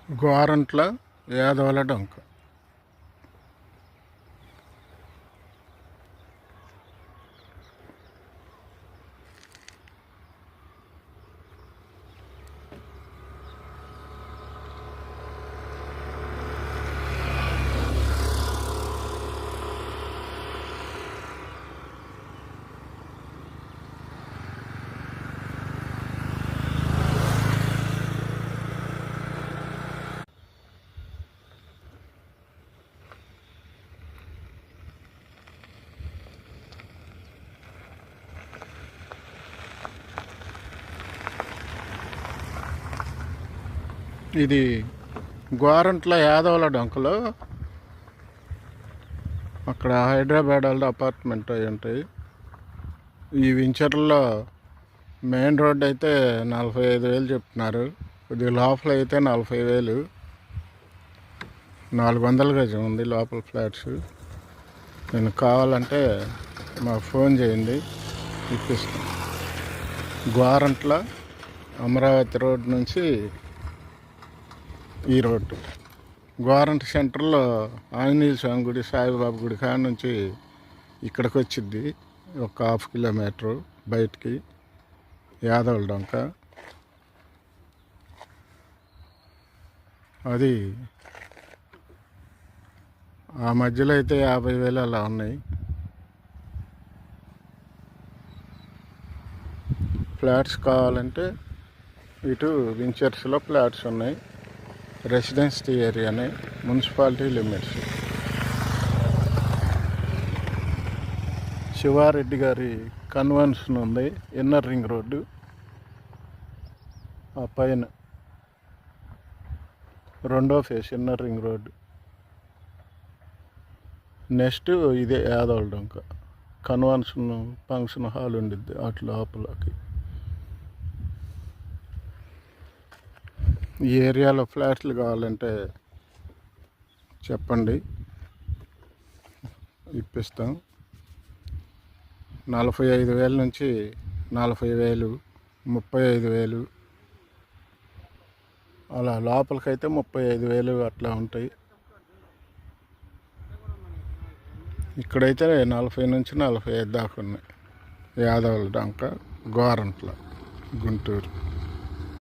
గోరంట్ల యాదవల డొంక. ఇది గోరంట్ల యాదవుల డొంకలో అక్కడ హైదరాబాద్ వాళ్ళ అపార్ట్మెంట్ అయి ఉంటాయి. ఈ వెంచర్లో మెయిన్ రోడ్ అయితే 45,000 చెప్తున్నారు. ఇది లోపల అయితే 40,000. 400 గజం ఉంది లోపల ఫ్లాట్స్. నేను కావాలంటే మాకు ఫోన్ చేయండి, ఇప్పిస్తాను. గోరంట్ల అమరావతి రోడ్ నుంచి ఈ రోడ్డు గోరంట సెంటర్లో ఆంజనేయ స్వామి గుడి, సాయిబాబా గుడి కాడ నుంచి ఇక్కడికి వచ్చింది ఒక 1/2 కిలోమీటరు బయటికి యాదవుల డొంక. అది ఆ మధ్యలో అయితే 50,000 అలా ఉన్నాయి. ఫ్లాట్స్ కావాలంటే ఇటు వెంచర్స్లో ఫ్లాట్స్ ఉన్నాయి. రెసిడెన్సీ ఏరియానే, మున్సిపాలిటీ లిమిట్స్. శివారెడ్డి గారి కన్వెన్షన్ ఉంది, ఇన్నర్ రింగ్ రోడ్డు. ఆ పైన 2వ phase inner ring road. Next ఇదే యాదవుల డొంక. కన్వెన్షన్ ఫంక్షన్ హాల్ ఉండిద్ది అటు లోపలకి. ఈ ఏరియాలో ఫ్లాట్లు కావాలంటే చెప్పండి, ఇప్పిస్తాం. 45,000 నుంచి 40,000, 35,000 అలా. లోపలికైతే 35,000 అట్లా ఉంటాయి. ఇక్కడైతే 40 నుంచి 45 దాకా ఉన్నాయి. యాదవుల డొంక, గోరంట్ల, గుంటూరు.